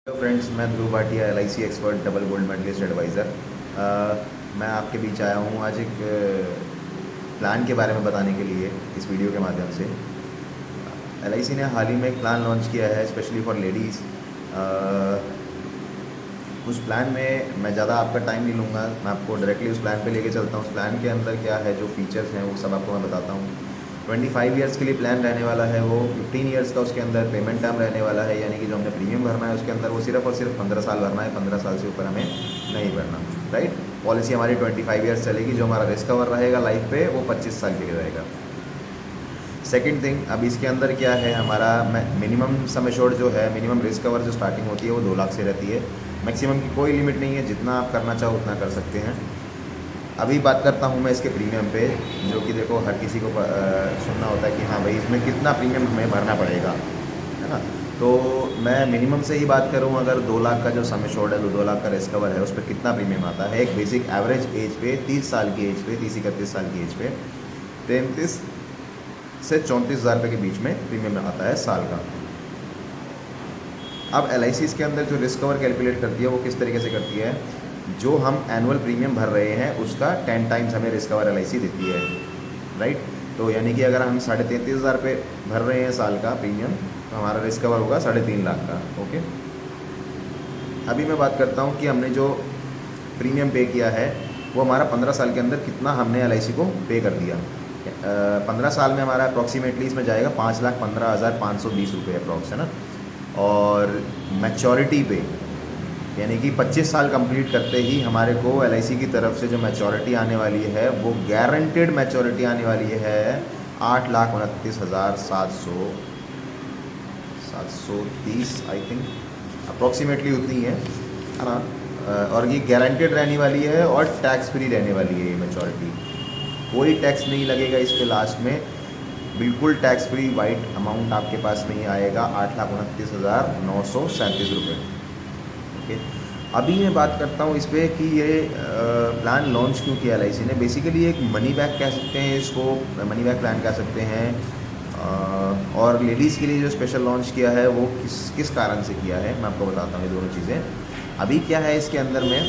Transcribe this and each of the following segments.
Hello friends, मैं Dhruv Bhatia LIC expert double gold medalist adviser. मैं आपके बीच आया हूँ आज एक प्लान के बारे में बताने के लिए इस वीडियो के माध्यम से। LIC ने हाल ही में एक प्लान लॉन्च किया है स्पेशली फॉर लेडीज़। उस प्लान में मैं ज़्यादा आपका टाइम नहीं लूँगा, मैं आपको डायरेक्टली उस प्लान पे लेके चलता हूँ। उस प्लान के अंदर क्या है, जो फीचर्स हैं वो सब आपको मैं बताता हूँ। 25 ईयर्स के लिए प्लान रहने वाला है वो। 15 ईयर्स का उसके अंदर पेमेंट टर्म रहने वाला है, यानी कि जो हमने प्रीमियम भरना है उसके अंदर वो सिर्फ और सिर्फ 15 साल भरना है। 15 साल से ऊपर हमें नहीं भरना, राइट। पॉलिसी हमारी 25 ईयर्स चलेगी। जो हमारा रिस्क कवर रहेगा लाइफ पे वो 25 साल के लिए रहेगा। सेकंड थिंग, अब इसके अंदर क्या है, हमारा मिनिमम सम एश्योर्ड जो है, मिनिमम रिस्क कवर जो स्टार्टिंग होती है वो 2 लाख से रहती है। मैक्सिमम की कोई लिमिट नहीं है, जितना आप करना चाहो उतना कर सकते हैं। अभी बात करता हूँ मैं इसके प्रीमियम पे, जो कि देखो हर किसी को सुनना होता है कि हाँ भाई इसमें कितना प्रीमियम हमें भरना पड़ेगा, है ना। तो मैं मिनिमम से ही बात करूँ, अगर 2 लाख का जो सम एश्योर्ड है, 2 लाख का रिस्क कवर है, उस पर कितना प्रीमियम आता है। एक बेसिक एवरेज एज पे 30 साल की एज पे, 30-31 साल की एज पे 33 से 34 हज़ार रुपये के बीच में प्रीमियम आता है साल का। अब LIC इसके अंदर जो रिस्क कवर कैलकुलेट करती है वो किस तरीके से करती है, जो हम एनुअल प्रीमियम भर रहे हैं उसका 10 टाइम्स हमें रिस्क कवर LIC देती है, राइट। तो यानी कि अगर हम 33,500 रुपये भर रहे हैं साल का प्रीमियम, तो हमारा रिस्क कवर होगा 3.5 लाख का। ओके, अभी मैं बात करता हूँ कि हमने जो प्रीमियम पे किया है वो हमारा 15 साल के अंदर कितना हमने LIC को पे कर दिया। 15 साल में हमारा अप्रॉक्सीमेटली इसमें जाएगा 5,15,520 रुपये अप्रॉक्स, है ना। और मैच्योरिटी पे, यानी कि 25 साल कंप्लीट करते ही हमारे को LIC की तरफ से जो मैच्योरिटी आने वाली है वो गारंटेड मैच्योरिटी आने वाली है 8,29,730 आई थिंक, अप्रॉक्सीमेटली उतनी है ना। और ये गारंटेड रहने वाली है और टैक्स फ्री रहने वाली है ये मैच्योरिटी। कोई टैक्स नहीं लगेगा इस पे लास्ट में, बिल्कुल टैक्स फ्री वाइट अमाउंट आपके पास में ही आएगा, 8,29,937 रुपये। ओके, अभी मैं बात करता हूँ इस पर कि ये प्लान लॉन्च क्यों किया LIC ने। बेसिकली एक मनी बैक कह सकते हैं इसको, मनी बैक प्लान कह सकते हैं। और लेडीज़ के लिए जो स्पेशल लॉन्च किया है वो किस किस कारण से किया है, मैं आपको बताता हूँ ये दोनों चीज़ें। अभी क्या है इसके अंदर में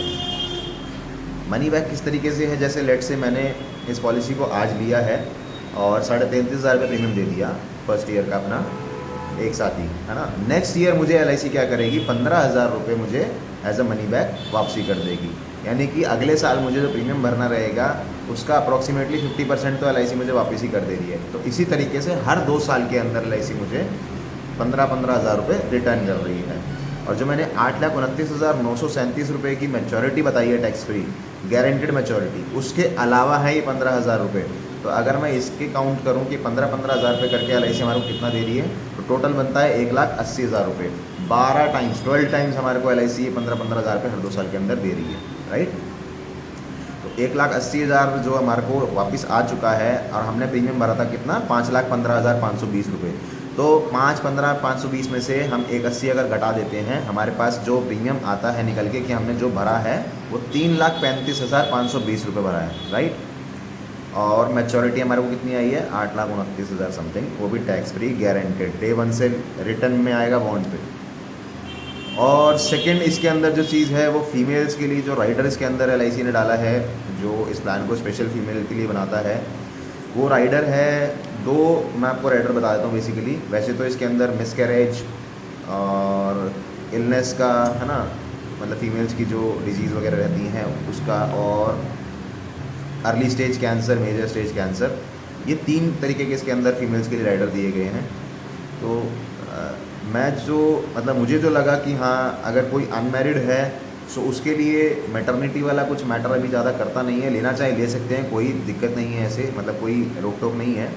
मनी बैक किस तरीके से है, जैसे लेट से मैंने इस पॉलिसी को आज लिया है और 33,500 रुपये प्रीमियम दे दिया फर्स्ट ईयर का अपना एक साथ ही, है ना। नेक्स्ट ईयर मुझे LIC क्या करेगी, 15,000 रुपये मुझे एज अ मनी बैक वापसी कर देगी। यानी कि अगले साल मुझे जो प्रीमियम भरना रहेगा उसका अप्रॉक्सीमेटली 50% तो LIC मुझे वापस ही कर दे रही है। तो इसी तरीके से हर 2 साल के अंदर LIC मुझे 15,000 रुपये रिटर्न कर रही है। और जो मैंने 8,29,937 रुपये की मैच्योरिटी बताई है टैक्स फ्री गारंटेड मैच्योरिटी, उसके अलावा है ये 15,000 रुपये। तो अगर मैं इसके काउंट करूं कि 15,000 रुपये करके LIC हमारे को कितना दे रही है, तो टोटल बनता है 1,80,000 रुपये। 12 टाइम्स 12 टाइम्स हमारे को LIC ये 15,000 रुपये हर 2 साल के अंदर दे रही है, राइट। तो 1,80,000 जो हमारे को वापस आ चुका है, और हमने प्रीमियम भरा था कितना, 5,15,520 रुपये। तो 5,15,520 में से हम 1,80 अगर घटा देते हैं, हमारे पास जो प्रीमियम आता है निकल के कि हमने जो भरा है वो 3,35,520 रुपये भरा है, राइट। और मैच्योरिटी हमारे को कितनी आई है, 8,29,000 समथिंग, वो भी टैक्स फ्री गारंटेड, डे 1 से रिटर्न में आएगा बॉन्ड पे। और सेकंड इसके अंदर जो चीज़ है वो फीमेल्स के लिए जो राइडर इसके अंदर LIC ने डाला है, जो इस प्लान को स्पेशल फीमेल के लिए बनाता है, वो राइडर है दो। मैं आपको राइडर बता देता हूँ बेसिकली। वैसे तो इसके अंदर मिसकैरेज और इलनेस का, है ना, मतलब फीमेल्स की जो डिजीज़ वगैरह रहती हैं उसका, और early stage cancer, major stage cancer, ये 3 तरीके के इसके अंदर फीमेल्स के लिए राइडर दिए गए हैं। तो मैं जो मतलब मुझे जो लगा कि हाँ अगर कोई अनमैरिड है तो उसके लिए मैटरनिटी वाला कुछ मैटर अभी ज़्यादा करता नहीं है, लेना चाहे ले सकते हैं, कोई दिक्कत नहीं है, ऐसे मतलब कोई रोक टोक नहीं है।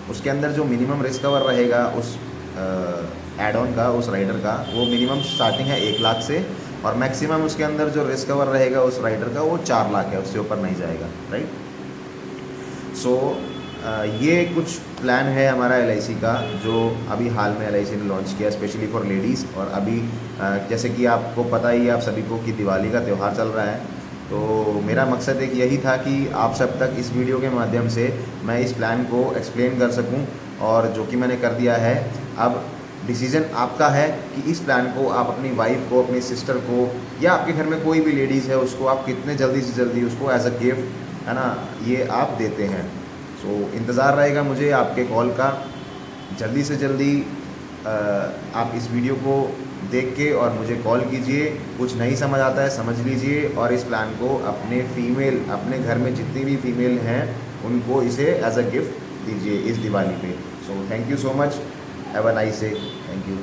उसके अंदर जो मिनिमम रिस्क कवर रहेगा उस एड ऑन का, उस राइडर का, वो मिनिमम स्टार्टिंग है 1 लाख से, और मैक्सिमम उसके अंदर जो रिस्क कवर रहेगा उस राइडर का वो 4 लाख है, उससे ऊपर नहीं जाएगा, राइट। सो ये कुछ प्लान है हमारा LIC का, जो अभी हाल में LIC ने लॉन्च किया स्पेशली फॉर लेडीज़। और अभी जैसे कि आपको पता ही है आप सभी को कि दिवाली का त्यौहार चल रहा है, तो मेरा मकसद एक यही था कि आप सब तक इस वीडियो के माध्यम से मैं इस प्लान को एक्सप्लेन कर सकूं, और जो कि मैंने कर दिया है। अब डिसीज़न आपका है कि इस प्लान को आप अपनी वाइफ को, अपनी सिस्टर को, या आपके घर में कोई भी लेडीज़ है उसको आप कितने जल्दी से जल्दी उसको एज अ गिफ्ट, है ना, ये आप देते हैं। सो इंतज़ार रहेगा मुझे आपके कॉल का। जल्दी से जल्दी आप इस वीडियो को देख के और मुझे कॉल कीजिए। कुछ नहीं समझ आता है समझ लीजिए, और इस प्लान को अपने घर में जितनी भी फीमेल हैं उनको इसे एज अ गिफ्ट दीजिए इस दिवाली पे। So thank you so much, have a nice day, thank you.